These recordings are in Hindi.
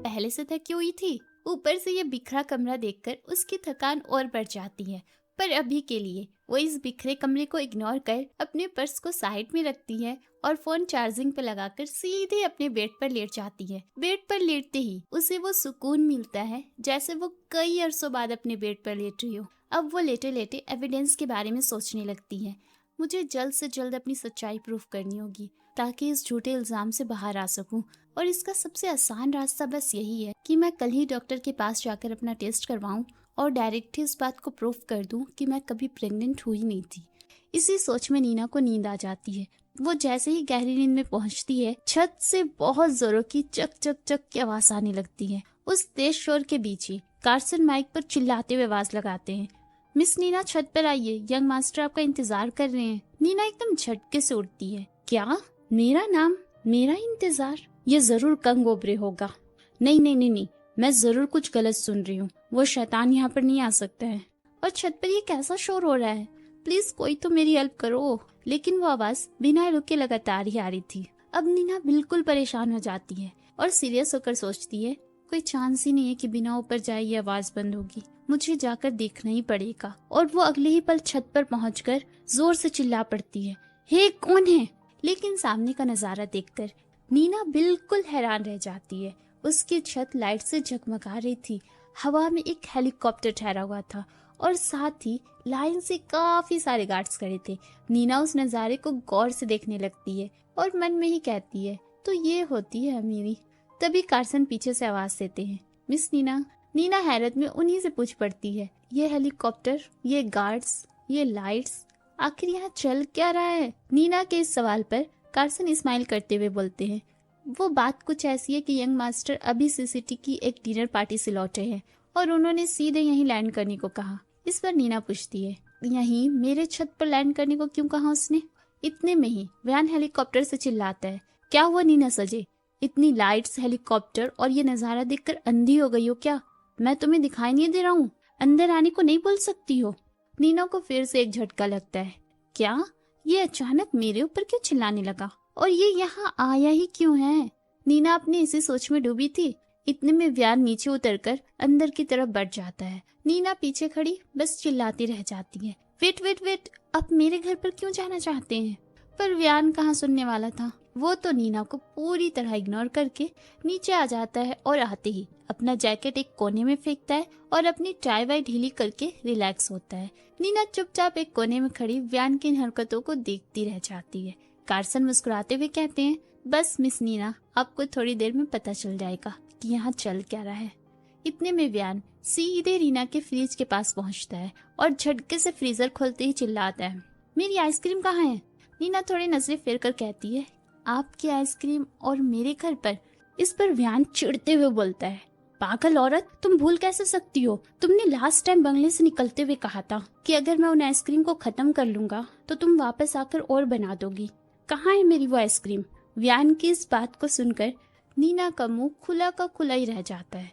पहले से थकी हुई थी, ऊपर से ये बिखरा कमरा देखकर उसकी थकान और बढ़ जाती है। पर अभी के लिए वो इस बिखरे कमरे को इग्नोर कर अपने पर्स को साइड में रखती है और फोन चार्जिंग पे लगाकर सीधे अपने बेड पर लेट जाती है। बेड पर लेटते ही उसे वो सुकून मिलता है जैसे वो कई अरसों बाद अपने बेड पर लेट रही हो। अब वो लेटे लेटे एविडेंस के बारे में सोचने लगती है। मुझे जल्द से जल्द अपनी सच्चाई प्रूफ करनी होगी ताकि इस झूठे इल्जाम से बाहर आ सकूं। और इसका सबसे आसान रास्ता बस यही है कि मैं कल ही डॉक्टर के पास जाकर अपना टेस्ट करवाऊं और डायरेक्ट ही इस बात को प्रूफ कर दूं कि मैं कभी प्रेग्नेंट हुई नहीं थी। इसी सोच में नीना को नींद आ जाती है। वो जैसे ही गहरी नींद में पहुंचती है, छत से बहुत जोरों की चक चक चक की आवाज आने लगती है। उस तेज शोर के बीच ही कार्सन माइक पर चिल्लाते हुए आवाज लगाते हैं, मिस नीना छत पर आइए, यंग मास्टर आपका इंतजार कर रहे हैं। नीना एकदम झटके से उठती है। क्या? मेरा नाम, मेरा इंतजार? ये जरूर कंगोब्रे होगा। नहीं नहीं नहीं नहीं, मैं जरूर कुछ गलत सुन रही हूँ। वो शैतान यहाँ पर नहीं आ सकता है। और छत पर ये कैसा शोर हो रहा है? प्लीज कोई तो मेरी हेल्प करो। लेकिन वो आवाज बिना रुके लगातार ही आ रही थी। अब नीना बिल्कुल परेशान हो जाती है और सीरियस होकर सोचती है, कोई चांस ही नहीं है कि बिना ऊपर जाए ये आवाज बंद होगी। मुझे जाकर देखना ही पड़ेगा। और वो अगले ही पल छत पर पहुंचकर जोर से चिल्ला पड़ती है, हे कौन है? लेकिन सामने का नजारा देखकर नीना बिल्कुल हैरान रह जाती है। उसकी छत लाइट से जगमगा रही थी। हवा में एक हेलीकॉप्टर ठहरा हुआ था और साथ ही लाइन से काफी सारे गार्ड्स खड़े थे। नीना उस नजारे को गौर से देखने लगती है और मन में ही कहती है, तो ये होती है अमीरी। तभी कार्सन पीछे से आवाज देते हैं, मिस नीना। नीना हैरत में उन्हीं से पूछ पड़ती है, ये हेलीकॉप्टर, ये गार्ड्स, ये लाइट्स, आखिर यहाँ चल क्या रहा है? नीना के इस सवाल पर कार्सन स्माइल करते हुए बोलते हैं, वो बात कुछ ऐसी है कि यंग मास्टर अभी सीसीटी की एक डिनर पार्टी से लौटे हैं और उन्होंने सीधे यहीं लैंड करने को कहा। इस पर नीना पूछती है, यहीं मेरे छत पर लैंड करने को क्यों कहा उसने? इतने में ही वैन हेलीकॉप्टर से चिल्लाता है, क्या हुआ नीना सजे? इतनी लाइट्स, हेलीकॉप्टर और ये नजारा देखकर अंधी हो गई हो क्या? मैं तुम्हें दिखाई नहीं दे रहा हूँ? अंदर आने को नहीं बोल सकती हो? नीना को फिर से एक झटका लगता है, क्या ये अचानक मेरे ऊपर क्यों चिल्लाने लगा और ये यहाँ आया ही क्यों है? नीना अपनी इसी सोच में डूबी थी। इतने में व्यान नीचे उतरकर अंदर की तरफ बढ़ जाता है। नीना पीछे खड़ी बस चिल्लाती रह जाती है, वेट वेट वेट, आप मेरे घर पर क्यों जाना चाहते हैं? पर व्यान कहाँ सुनने वाला था। वो तो नीना को पूरी तरह इग्नोर करके नीचे आ जाता है और आते ही अपना जैकेट एक कोने में फेंकता है और अपनी टाई वाई ढीली करके रिलैक्स होता है। नीना चुपचाप एक कोने में खड़ी व्यान की इन हरकतों को देखती रह जाती है। कार्सन मुस्कुराते हुए कहते हैं, बस मिस नीना, आपको थोड़ी देर में पता चल जाएगा कि यहाँ चल क्या रहा है। इतने में व्यान सीधे रीना के फ्रिज के पास पहुँचता है और झटके से फ्रीजर खोलते ही चिल्लाता है, मेरी आइसक्रीम कहाँ है? नीना थोड़ी नजरें फेर कर कहती है, आपकी आइसक्रीम और मेरे घर पर? इस पर व्यान चिढ़ते हुए बोलता है, पागल औरत, तुम भूल कैसे सकती हो? तुमने लास्ट टाइम बंगले से निकलते हुए कहा था कि अगर मैं उन आइसक्रीम को खत्म कर लूंगा तो तुम वापस आकर और बना दोगी। कहाँ है मेरी वो आइसक्रीम? व्यान की इस बात को सुनकर नीना का मुंह खुला का खुला ही रह जाता है।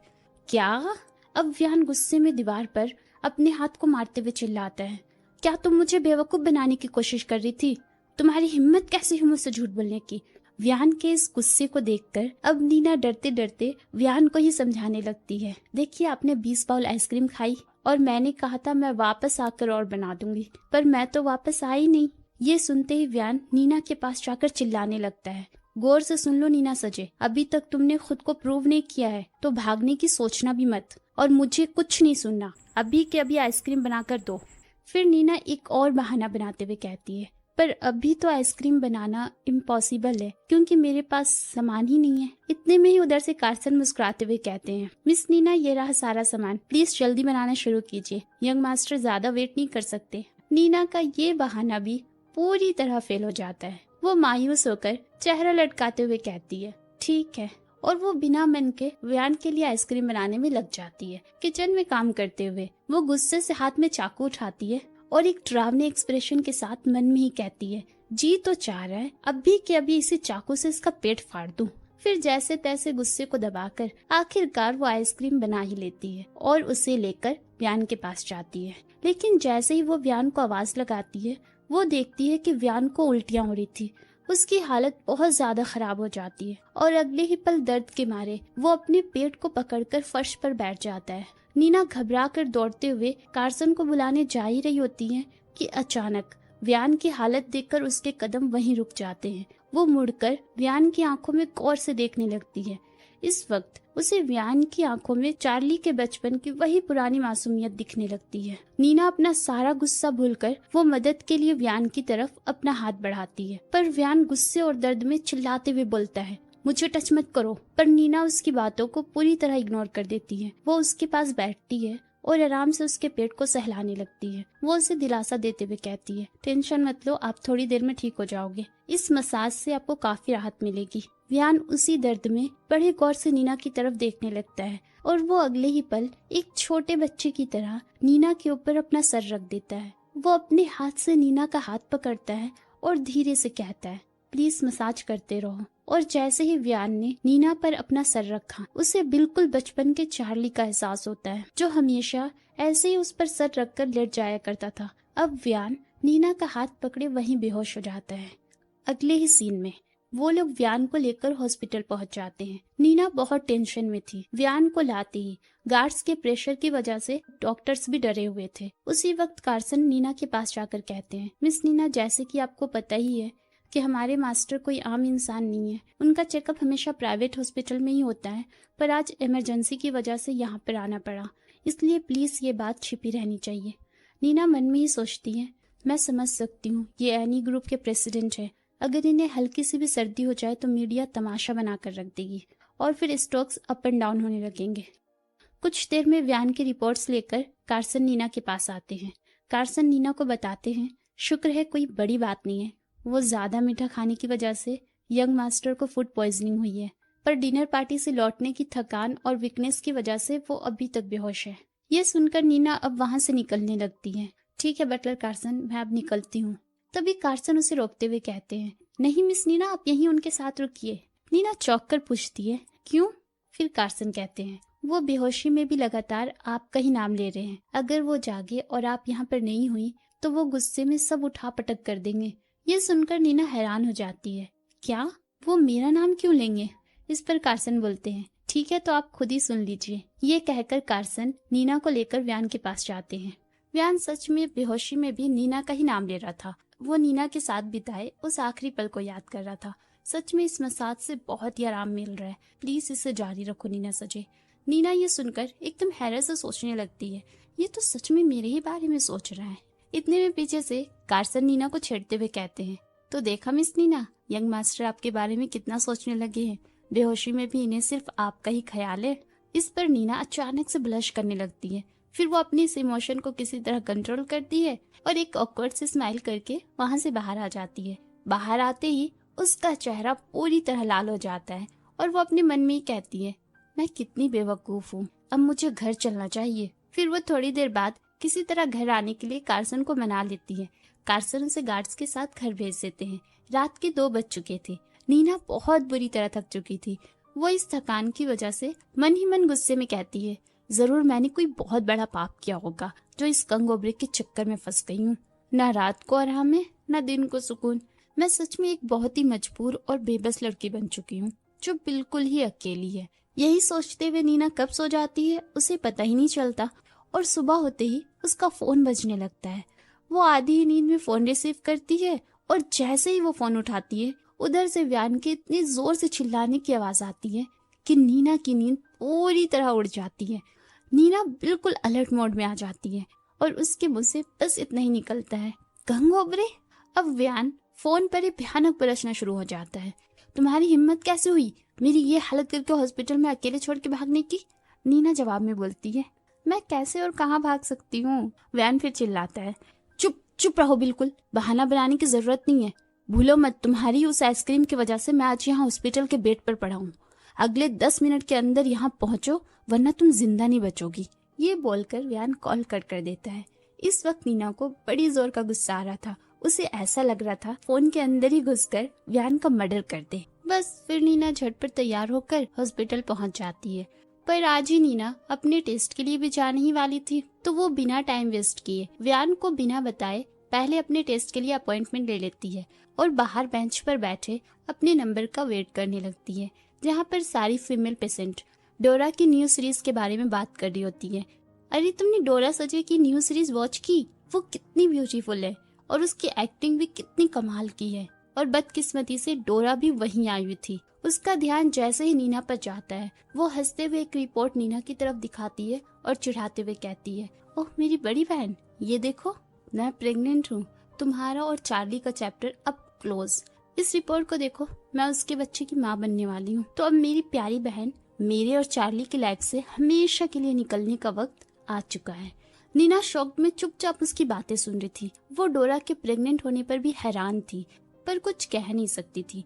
क्या? अब व्यान गुस्से में दीवार पर अपने हाथ को मारते हुए चिल्लाता है, क्या तुम मुझे बेवकूफ बनाने की कोशिश कर रही थी? तुम्हारी हिम्मत कैसे हुई मुझसे झूठ बोलने की? व्यान के इस गुस्से को देखकर अब नीना डरते डरते व्यान को ही समझाने लगती है, देखिए आपने 20 बाउल आइसक्रीम खाई और मैंने कहा था मैं वापस आकर और बना दूंगी, पर मैं तो वापस आई नहीं। ये सुनते ही व्यान नीना के पास जाकर चिल्लाने लगता है, गौर से सुन लो नीना सजे, अभी तक तुमने खुद को प्रूव नहीं किया है तो भागने की सोचना भी मत और मुझे कुछ नहीं सुनना, अभी के अभी आइसक्रीम बनाकर दो। फिर नीना एक और बहाना बनाते हुए कहती है, पर अभी तो आइसक्रीम बनाना इम्पॉसिबल है क्योंकि मेरे पास सामान ही नहीं है। इतने में ही उधर से कार्सन मुस्कुराते हुए कहते हैं, मिस नीना ये रहा सारा सामान, प्लीज जल्दी बनाना शुरू कीजिए, यंग मास्टर ज्यादा वेट नहीं कर सकते। नीना का ये बहाना भी पूरी तरह फेल हो जाता है। वो मायूस होकर चेहरा लटकाते हुए कहती है, ठीक है, और वो बिना मन के व्यान के लिए आइसक्रीम बनाने में लग जाती है। किचन में काम करते हुए वो गुस्से से हाथ में चाकू उठाती है और एक डरावने एक्सप्रेशन के साथ मन में ही कहती है, जी तो चाह रहा है अभी के अभी इसी चाकू से इसका पेट फाड़ दूं। फिर जैसे तैसे गुस्से को दबाकर आखिरकार वो आइसक्रीम बना ही लेती है और उसे लेकर व्यान के पास जाती है। लेकिन जैसे ही वो व्यान को आवाज लगाती है वो देखती है कि व्यान को उल्टियां हो रही थी। उसकी हालत बहुत ज्यादा खराब हो जाती है और अगले ही पल दर्द के मारे वो अपने पेट को पकड़कर फर्श पर बैठ जाता है। नीना घबरा कर दौड़ते हुए कार्सन को बुलाने जा ही रही होती है कि अचानक व्यान की हालत देखकर उसके कदम वहीं रुक जाते हैं। वो मुड़कर व्यान की आंखों में गौर से देखने लगती है। इस वक्त उसे व्यान की आंखों में चार्ली के बचपन की वही पुरानी मासूमियत दिखने लगती है। नीना अपना सारा गुस्सा भूलकर वो मदद के लिए व्यान की तरफ अपना हाथ बढ़ाती है, पर व्यान गुस्से और दर्द में चिल्लाते हुए बोलता है, मुझे टच मत करो। पर नीना उसकी बातों को पूरी तरह इग्नोर कर देती है। वो उसके पास बैठती है और आराम से उसके पेट को सहलाने लगती है। वो उसे दिलासा देते हुए कहती है, टेंशन मत लो, आप थोड़ी देर में ठीक हो जाओगे। इस मसाज से आपको काफी राहत मिलेगी। व्यान उसी दर्द में बड़े गौर से नीना की तरफ देखने लगता है और वो अगले ही पल एक छोटे बच्चे की तरह नीना के ऊपर अपना सर रख देता है। वो अपने हाथ से नीना का हाथ पकड़ता है और धीरे से कहता है, प्लीज मसाज करते रहो। और जैसे ही व्यान ने नीना पर अपना सर रखा, उसे बिल्कुल बचपन के चार्ली का एहसास होता है, जो हमेशा ऐसे ही उस पर सर रखकर लेट जाया करता था। अब व्यान नीना का हाथ पकड़े वहीं बेहोश हो जाता है। अगले ही सीन में वो लोग व्यान को लेकर हॉस्पिटल पहुंच जाते हैं। नीना बहुत टेंशन में थी। व्यान को लाते ही गार्ड्स के प्रेशर की वजह से डॉक्टर्स भी डरे हुए थे। उसी वक्त कार्सन नीना के पास जाकर कहते हैं, मिस नीना, जैसे कि आपको पता ही है कि हमारे मास्टर कोई आम इंसान नहीं है। उनका चेकअप हमेशा प्राइवेट हॉस्पिटल में ही होता है, पर आज इमरजेंसी की वजह से यहाँ पर आना पड़ा, इसलिए प्लीज ये बात छिपी रहनी चाहिए। नीना मन में ही सोचती है, मैं समझ सकती हूँ, ये एनी ग्रुप के प्रेसिडेंट है। अगर इन्हें हल्की सी भी सर्दी हो जाए तो मीडिया तमाशा बनाकर रख देगी और फिर स्टॉक्स अप एंड डाउन होने लगेंगे। कुछ देर में व्यान की रिपोर्ट्स लेकर कार्सन नीना के पास आते हैं। कार्सन नीना को बताते हैं, शुक्र है कोई बड़ी बात नहीं है। वो ज्यादा मीठा खाने की वजह से यंग मास्टर को फूड पॉइजनिंग हुई है, पर डिनर पार्टी से लौटने की थकान और वीकनेस की वजह से वो अभी तक बेहोश है। ये सुनकर नीना अब वहां से निकलने लगती है। ठीक है बटलर कार्सन, मैं अब निकलती हूँ। तभी कार्सन उसे रोकते हुए कहते हैं, नहीं मिस नीना, आप यहीं उनके साथ रुकिए। नीना चौंक कर पूछती है, क्यों? फिर कार्सन कहते हैं, वो बेहोशी में भी लगातार आपका ही नाम ले रहे हैं। अगर वो जागे और आप यहाँ पर नहीं हुई तो वो गुस्से में सब उठा पटक कर देंगे। ये सुनकर नीना हैरान हो जाती है, क्या वो मेरा नाम क्यों लेंगे? इस पर कार्सन बोलते हैं, ठीक है तो आप खुद ही सुन लीजिए। ये कहकर कार्सन नीना को लेकर व्यान के पास जाते हैं। व्यान सच में बेहोशी में भी नीना का ही नाम ले रहा था। वो नीना के साथ बिताए उस आखिरी पल को याद कर रहा था। सच में इस मसाज से बहुत ही आराम मिल रहा है, प्लीज इसे जारी रखो नीना सजे। नीना ये सुनकर एकदम हैरत से सोचने लगती है, ये तो सच में मेरे ही बारे में सोच रहा है। इतने में पीछे से कार्सन नीना को छेड़ते हुए कहते हैं, तो देखा मिस नीना, यंग मास्टर आपके बारे में कितना सोचने लगे हैं। बेहोशी में भी इन्हें सिर्फ आपका ही ख्याल है। इस पर नीना अचानक से ब्लश करने लगती है। फिर वो अपनी इस इमोशन को किसी तरह कंट्रोल करती है और एक ऑकवर्ड से स्माइल करके वहां से बाहर आ जाती है। बाहर आते ही उसका चेहरा पूरी तरह लाल हो जाता है और वो अपने मन में ही कहती है, मैं कितनी बेवकूफ हूँ, अब मुझे घर चलना चाहिए। फिर वो थोड़ी देर बाद किसी तरह घर आने के लिए कार्सन को मना लेती है। कार्सन उसे गार्ड्स के साथ घर भेज देते हैं। रात के 2 बज चुके थे। नीना बहुत बुरी तरह थक चुकी थी। वो इस थकान की वजह से मन ही मन गुस्से में कहती है, जरूर मैंने कोई बहुत बड़ा पाप किया होगा जो इस कंगोबरे के चक्कर में फंस गई हूँ। न रात को आराम है न दिन को सुकून। मैं सच में एक बहुत ही मजबूर और बेबस लड़की बन चुकी हूँ जो बिल्कुल ही अकेली है। यही सोचते हुए नीना कब सो जाती है उसे पता ही नहीं चलता और सुबह होते ही उसका फोन बजने लगता है। वो आधी ही नींद में फोन रिसीव करती है और जैसे ही वो फोन उठाती है उधर से व्यान के इतनी जोर से चिल्लाने की आवाज आती है कि नीना की नींद पूरी तरह उड़ जाती है। नीना बिल्कुल अलर्ट मोड में आ जाती है और उसके मुंह से बस इतना ही निकलता है, गंगोबरे। अब व्यान फोन पर ही भयानक बरसना शुरू हो जाता है, तुम्हारी हिम्मत कैसे हुई मेरी ये हालत करके हॉस्पिटल में अकेले छोड़ के भागने की? नीना जवाब में बोलती है, मैं कैसे और कहाँ भाग सकती हूँ? व्यान फिर चिल्लाता है, चुप चुप रहो, बिल्कुल बहाना बनाने की जरूरत नहीं है। भूलो मत, तुम्हारी उस आइसक्रीम की वजह से मैं आज यहाँ हॉस्पिटल के बेड पर पड़ा हूँ। अगले 10 मिनट के अंदर यहाँ पहुंचो वरना तुम जिंदा नहीं बचोगी। ये बोलकर व्यान कॉल कट कर देता है। इस वक्त नीना को बड़ी जोर का गुस्सा आ रहा था। उसे ऐसा लग रहा था फोन के अंदर ही घुसकर व्यान का मर्डर कर दे। बस फिर नीना झटपट तैयार होकर हॉस्पिटल पहुंच जाती है। पर आज ही नीना अपने टेस्ट के लिए भी जाने ही वाली थी, तो वो बिना टाइम वेस्ट किए व्यान को बिना बताए पहले अपने टेस्ट के लिए अपॉइंटमेंट ले लेती है और बाहर बेंच पर बैठे अपने नंबर का वेट करने लगती है, जहाँ पर सारी फीमेल पेशेंट डोरा की न्यू सीरीज के बारे में बात कर रही होती है। अरे तुमने डोरा सजे की न्यू सीरीज वॉच की? वो कितनी ब्यूटीफुल है और उसकी एक्टिंग भी कितनी कमाल की है। और बदकिस्मती से डोरा भी वहीं आई हुई थी। उसका ध्यान जैसे ही नीना पर जाता है, वो हंसते हुए एक रिपोर्ट नीना की तरफ दिखाती है और चिढ़ाते हुए कहती है, ओह मेरी बड़ी बहन, ये देखो मैं प्रेग्नेंट हूँ। तुम्हारा और चार्ली का चैप्टर अब क्लोज। इस रिपोर्ट को देखो, मैं उसके बच्चे की माँ बनने वाली हूँ। तो अब मेरी प्यारी बहन, मेरे और चार्ली की लाइफ से हमेशा के लिए निकलने का वक्त आ चुका है। नीना शॉक में चुपचाप उसकी बातें सुन रही थी। वो डोरा के प्रेग्नेंट होने पर भी हैरान थी, पर कुछ कह नहीं सकती थी।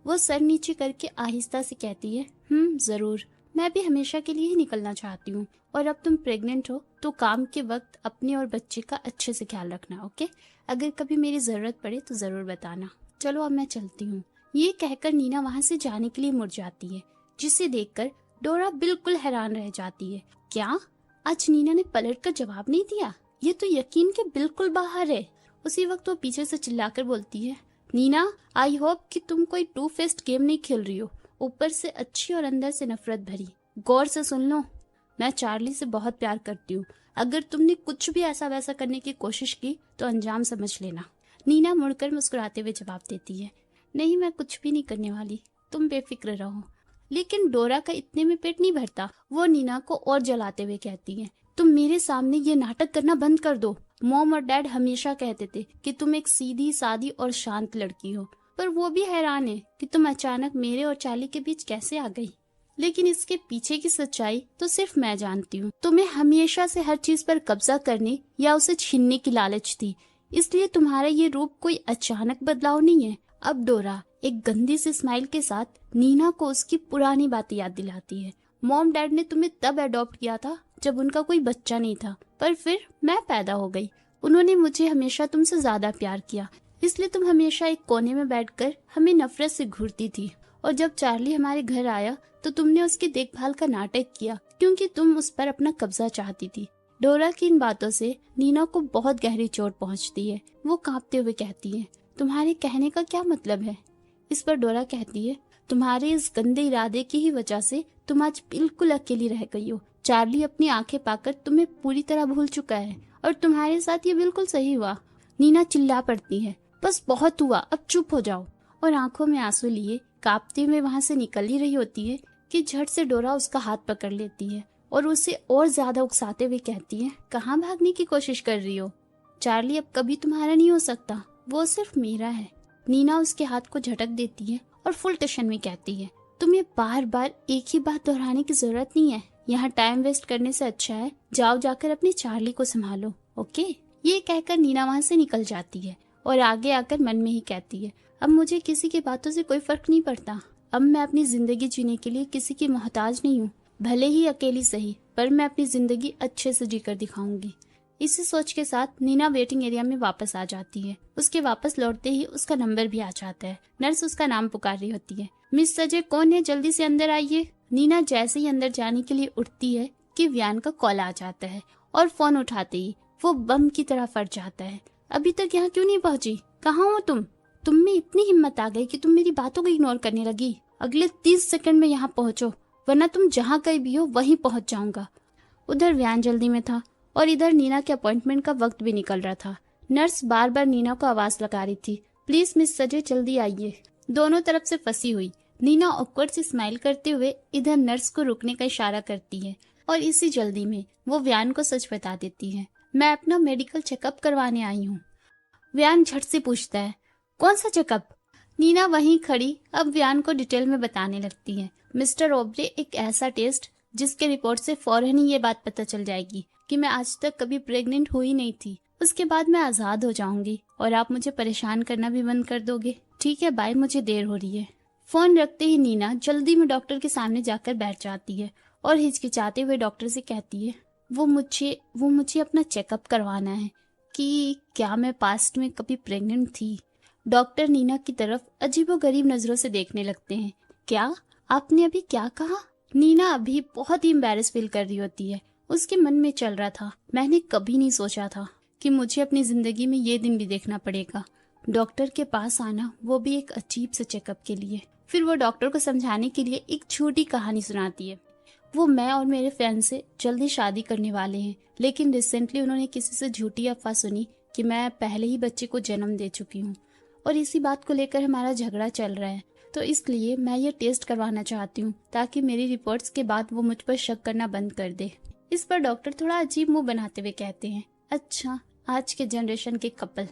वो सर नीचे करके आहिस्ता से कहती है, जरूर, मैं भी हमेशा के लिए ही निकलना चाहती हूँ। और अब तुम प्रेग्नेंट हो तो काम के वक्त अपने और बच्चे का अच्छे से ख्याल रखना, ओके? अगर कभी मेरी जरूरत पड़े तो जरूर बताना। चलो अब मैं चलती हूँ। ये कहकर नीना वहाँ से जाने के लिए मुड़ जाती है, जिसे देखकर डोरा बिल्कुल हैरान रह जाती है। क्या आज नीना ने पलट कर जवाब नहीं दिया? ये तो यकीन के बिल्कुल बाहर है। उसी वक्त वो पीछे से चिल्लाकर बोलती है, नीना, आई होप कि तुम कोई टू फेस्ड गेम नहीं खेल रही हो, ऊपर से अच्छी और अंदर से नफरत भरी। गौर से सुन लो, मैं चार्ली से बहुत प्यार करती हूँ। अगर तुमने कुछ भी ऐसा वैसा करने की कोशिश की तो अंजाम समझ लेना। नीना मुड़कर मुस्कुराते हुए जवाब देती है, नहीं, मैं कुछ भी नहीं करने वाली, तुम बेफिक्र रहो। लेकिन डोरा का इतने में पेट नहीं भरता। वो नीना को और जलाते हुए कहती है, तुम मेरे सामने ये नाटक करना बंद कर दो। मॉम और डैड हमेशा कहते थे कि तुम एक सीधी सादी और शांत लड़की हो, पर वो भी हैरान है कि तुम अचानक मेरे और चार्ली के बीच कैसे आ गई। लेकिन इसके पीछे की सच्चाई तो सिर्फ मैं जानती हूँ। तुम्हें हमेशा से हर चीज पर कब्जा करने या उसे छीनने की लालच थी, इसलिए तुम्हारा ये रूप कोई अचानक बदलाव नहीं है। अब डोरा एक गंदी सी स्माइल के साथ नीना को उसकी पुरानी बातें याद दिलाती है। मॉम डैड ने तुम्हें तब अडॉप्ट किया था जब उनका कोई बच्चा नहीं था, पर फिर मैं पैदा हो गई। उन्होंने मुझे हमेशा तुमसे ज्यादा प्यार किया, इसलिए तुम हमेशा एक कोने में बैठकर हमें नफरत से घूरती थी। और जब चार्ली हमारे घर आया तो तुमने उसकी देखभाल का नाटक किया, क्योंकि तुम उस पर अपना कब्जा चाहती थी। डोरा की इन बातों से नीना को बहुत गहरी चोट पहुंचती है। वो कांपते हुए कहती है, तुम्हारे कहने का क्या मतलब है? इस पर डोरा कहती है, तुम्हारे इस गंदे इरादे की ही वजह से तुम आज बिल्कुल अकेली रह गई हो। चार्ली अपनी आंखें पाकर तुम्हें पूरी तरह भूल चुका है और तुम्हारे साथ ये बिल्कुल सही हुआ। नीना चिल्ला पड़ती है, बस बहुत हुआ, अब चुप हो जाओ। और आंखों में आंसू लिए कांपते हुए वहां से निकल ही रही होती है कि झट से डोरा उसका हाथ पकड़ लेती है और उसे और ज्यादा उकसाते हुए कहती है, कहाँ भागने की कोशिश कर रही हो? चार्ली अब कभी तुम्हारा नहीं हो सकता, वो सिर्फ मेरा है। नीना उसके हाथ को झटक देती है और फुल टेंशन में कहती है, तुम्हें बार बार एक ही बात दोहराने की जरूरत नहीं है। यहाँ टाइम वेस्ट करने से अच्छा है जाओ जाकर अपने चार्ली को संभालो, ओके? ये कहकर नीना वहाँ से निकल जाती है और आगे आकर मन में ही कहती है, अब मुझे किसी की बातों से कोई फर्क नहीं पड़ता। अब मैं अपनी जिंदगी जीने के लिए किसी की मोहताज नहीं हूँ, भले ही अकेली सही, पर मैं अपनी जिंदगी अच्छे से जीकर दिखाऊंगी। इसी सोच के साथ नीना वेटिंग एरिया में वापस आ जाती है। उसके वापस लौटते ही उसका नंबर भी आ जाता है। नर्स उसका नाम पुकार रही होती है, मिस सजे कौन है, जल्दी से अंदर आइए। नीना जैसे ही अंदर जाने के लिए उठती है कि व्यान का कॉल आ जाता है और फोन उठाते ही वो बम की तरह फट जाता है। अभी तक यहाँ क्यों नहीं पहुंची? कहाँ हो तुम में इतनी हिम्मत आ गई कि तुम मेरी बातों को इग्नोर करने लगी? अगले 30 सेकंड में यहाँ पहुंचो, वरना तुम जहाँ कहीं भी हो वहीं पहुंच जाऊंगा। उधर व्यान जल्दी में था और इधर नीना के अपॉइंटमेंट का वक्त भी निकल रहा था। नर्स बार बार नीना को आवाज लगा रही थी, प्लीज मिस सजे जल्दी आइए। दोनों तरफ से फंसी हुई नीना ऑकवर्ड से स्माइल करते हुए इधर नर्स को रुकने का इशारा करती है और इसी जल्दी में वो व्यान को सच बता देती है, मैं अपना मेडिकल चेकअप करवाने आई हूँ। व्यान झट से पूछता है, कौन सा चेकअप? नीना वहीं खड़ी अब व्यान को डिटेल में बताने लगती है, मिस्टर ओब्रे, एक ऐसा टेस्ट जिसके रिपोर्ट से फौरन ही ये बात पता चल जाएगी कि मैं आज तक कभी प्रेग्नेंट हुई नहीं थी। उसके बाद मैं आजाद हो जाऊंगी और आप मुझे परेशान करना भी बंद कर दोगे। ठीक है, बाय, मुझे देर हो रही है। फोन रखते ही नीना जल्दी में डॉक्टर के सामने जाकर बैठ जाती है और हिचकिचाते हुए डॉक्टर से कहती है, वो मुझे अपना चेकअप करवाना है कि क्या मैं पास्ट में कभी प्रेग्नेंट थी। डॉक्टर नीना की तरफ अजीबोगरीब नजरों से देखने लगते हैं। क्या? आपने अभी क्या कहा? नीना अभी बहुत ही एम्बैरेस फील कर रही होती है। उसके मन में चल रहा था, मैंने कभी नहीं सोचा था कि मुझे अपनी जिंदगी में ये दिन भी देखना पड़ेगा, डॉक्टर के पास आना, वो भी एक अजीब से चेकअप के लिए। फिर वो डॉक्टर को समझाने के लिए एक छोटी कहानी सुनाती है। वो मैं और मेरे फ्रेंड से जल्दी शादी करने वाले हैं, लेकिन रिसेंटली उन्होंने किसी से झूठी अफवाह सुनी कि मैं पहले ही बच्चे को जन्म दे चुकी हूँ और इसी बात को लेकर हमारा झगड़ा चल रहा है। तो इसलिए मैं ये टेस्ट करवाना चाहती हूँ ताकि मेरी रिपोर्ट्स के बाद वो मुझ पर शक करना बंद कर दे। इस पर डॉक्टर थोड़ा अजीब मुंह बनाते हुए कहते हैं, अच्छा, आज के जनरेशन के कपल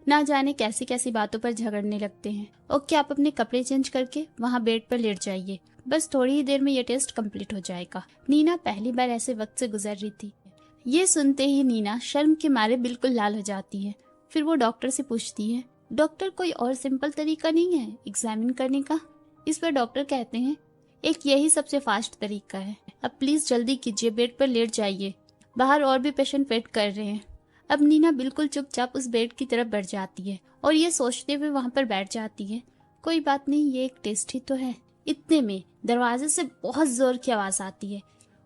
ना जाने कैसी कैसी बातों पर झगड़ने लगते हैं। ओके, आप अपने कपड़े चेंज करके वहाँ बेड पर लेट जाइए, बस थोड़ी ही देर में ये टेस्ट कंप्लीट हो जाएगा। नीना पहली बार ऐसे वक्त से गुजर रही थी। ये सुनते ही नीना शर्म के मारे बिल्कुल लाल हो जाती है। फिर वो डॉक्टर से पूछती है, डॉक्टर कोई और सिंपल तरीका नहीं है एग्जामिन करने का? इस पर डॉक्टर कहते हैं, एक यही सबसे फास्ट तरीका है। अब प्लीज जल्दी कीजिए, बेड पर लेट जाइए, बाहर और भी पेशेंट वेट कर रहे हैं। अब नीना बिल्कुल चुपचाप उस बेड की तरफ बढ़ जाती है और ये सोचते हुए वहां पर बैठ जाती है, कोई बात नहीं, ये एक टेस्ट ही तो है। इतने में दरवाजे से बहुत जोर की आवाज आती है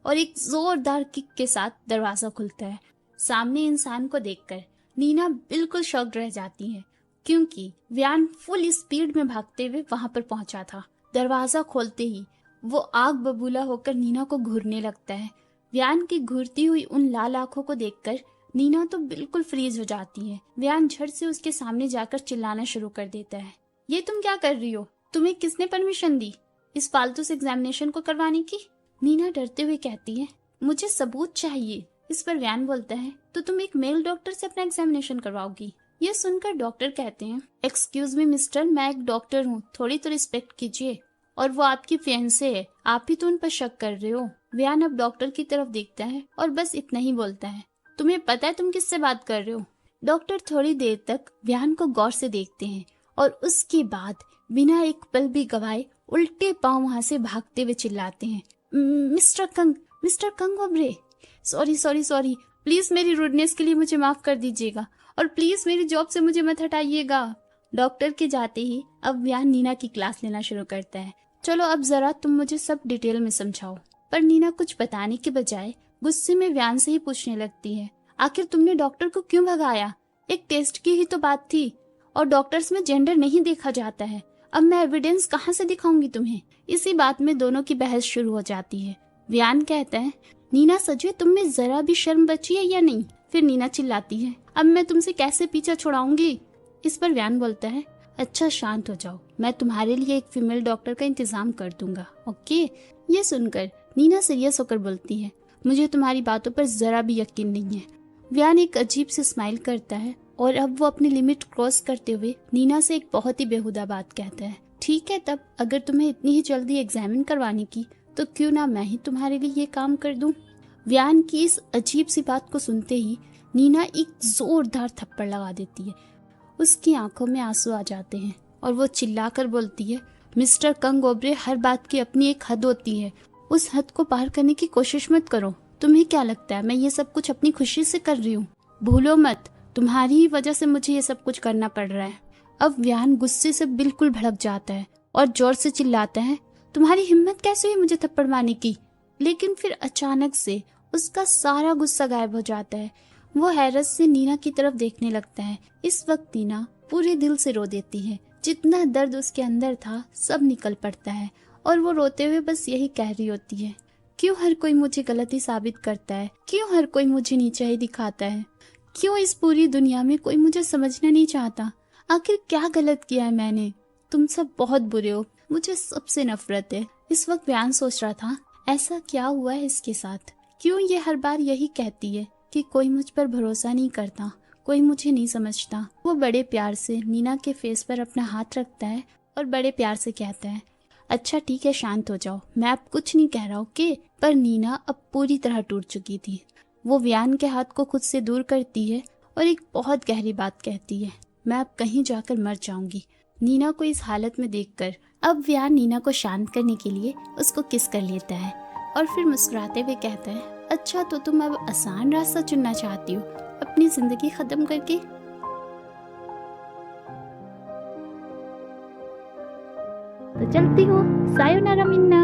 और एक जोरदार किक के साथ दरवाजा खुलता है। सामने इंसान को देखकर नीना बिल्कुल शॉक्ड रह जाती है, क्योंकि व्यान फुल स्पीड में भागते हुए वहां पर पहुंचा था। दरवाजा खोलते ही वो आग बबूला होकर नीना को घूरने लगता है। व्यान की घूरती हुई उन लाल आंखों को देखकर नीना तो बिल्कुल फ्रीज हो जाती है। व्यान झट से उसके सामने जाकर चिल्लाना शुरू कर देता है, ये तुम क्या कर रही हो? तुम्हें किसने परमिशन दी इस फालतू से एग्जामिनेशन को करवाने की? नीना डरते हुए कहती है, मुझे सबूत चाहिए। इस पर व्यान बोलता है, तो तुम एक मेल डॉक्टर से अपना एग्जामिनेशन करवाओगी? ये सुनकर डॉक्टर कहते हैं, एक्सक्यूज मी मिस्टर, मैं एक डॉक्टर हूँ, थोड़ी तो रिस्पेक्ट कीजिए। और वो आपकी फियांसे है, आप ही तो उन पर शक कर रहे हो। व्यान अब डॉक्टर की तरफ देखता है और बस इतना ही बोलता है, तुम्हें पता है तुम किससे बात कर रहे हो? डॉक्टर थोड़ी देर तक व्यान को गौर से देखते हैं और उसके बाद बिना एक पल भी गवाए उल्टे पांव वहां से भागते हुए चिल्लाते हैं, मिस्टर कंग ओब्रे, सॉरी सॉरी सॉरी, प्लीज मेरी रूडनेस के लिए मुझे माफ कर दीजिएगा और प्लीज मेरी जॉब से मुझे मत हटाइएगा। डॉक्टर के जाते ही अब व्यान नीना की क्लास लेना शुरू करता है। चलो अब जरा तुम मुझे सब डिटेल में समझाओ। पर नीना कुछ बताने के बजाय गुस्से में व्यान से ही पूछने लगती है, आखिर तुमने डॉक्टर को क्यों भगाया? एक टेस्ट की ही तो बात थी और डॉक्टर्स में जेंडर नहीं देखा जाता है। अब मैं एविडेंस कहाँ से दिखाऊंगी तुम्हें? इसी बात में दोनों की बहस शुरू हो जाती है। व्यान कहता है, नीना सजे, तुम में जरा भी शर्म बची है या नहीं? फिर नीना चिल्लाती है, अब मैं तुमसे कैसे पीछा छुड़ाऊंगी? इस पर व्यान बोलता है, अच्छा शांत हो जाओ, मैं तुम्हारे लिए एक फीमेल डॉक्टर का इंतजाम कर दूंगा, ओके? ये सुनकर नीना सीरियस होकर बोलती है, मुझे तुम्हारी बातों पर जरा भी यकीन नहीं है। व्यान एक अजीब से स्माइल करता है और अब वो अपनी लिमिट क्रॉस करते हुए नीना से एक बहुत ही बेहुदा बात कहता है, ठीक है, तब अगर तुम्हें इतनी ही जल्दी एग्जामिन करवाने की तो क्यों ना मैं ही तुम्हारे लिए ये काम कर दूं। व्यान की इस अजीब सी बात को सुनते ही नीना एक जोरदार थप्पड़ लगा देती है। उसकी आंखों में आंसू आ जाते हैं और वो चिल्लाकर बोलती है, मिस्टर कंग ओब्रे, हर बात की अपनी एक हद होती है, उस हद को पार करने की कोशिश मत करो। तुम्हें क्या लगता है मैं ये सब कुछ अपनी खुशी से कर रही हूँ? भूलो मत, तुम्हारी ही वजह से मुझे ये सब कुछ करना पड़ रहा है। अब व्यान गुस्से से बिल्कुल भड़क जाता है और जोर से चिल्लाता है, तुम्हारी हिम्मत कैसे हुई मुझे थप्पड़ मारने की? लेकिन फिर अचानक से उसका सारा गुस्सा गायब हो जाता है। वो हैरत से नीना की तरफ देखने लगता है। इस वक्त नीना पूरे दिल से रो देती है। जितना दर्द उसके अंदर था सब निकल पड़ता है और वो रोते हुए बस यही कह रही होती है, क्यों हर कोई मुझे गलती साबित करता है? क्यों हर कोई मुझे नीचा ही दिखाता है? क्यों इस पूरी दुनिया में कोई मुझे समझना नहीं चाहता? आखिर क्या गलत किया है मैंने? तुम सब बहुत बुरे हो, मुझे सबसे नफरत है। इस वक्त व्यान सोच रहा था, ऐसा क्या हुआ है इसके साथ? क्यों ये हर बार यही कहती है कि कोई मुझ पर भरोसा नहीं करता, कोई मुझे नहीं समझता। वो बड़े प्यार से नीना के फेस पर अपना हाथ रखता है और बड़े प्यार से कहता है, अच्छा ठीक है, शांत हो जाओ, मैं अब कुछ नहीं कह रहा, ओके? पर नीना अब पूरी तरह टूट चुकी थी। वो व्यान के हाथ को खुद से दूर करती है और एक बहुत गहरी बात कहती है, मैं अब कहीं जाकर मर जाऊंगी। नीना को इस हालत में देखकर अब व्यान नीना को शांत करने के लिए उसको किस कर लेता है और फिर मुस्कुराते हुए कहता है, अच्छा तो तुम अब आसान रास्ता चुनना चाहती हो अपनी जिंदगी खत्म करके? तो चलती हूँ, सायोनारा मिन्ना।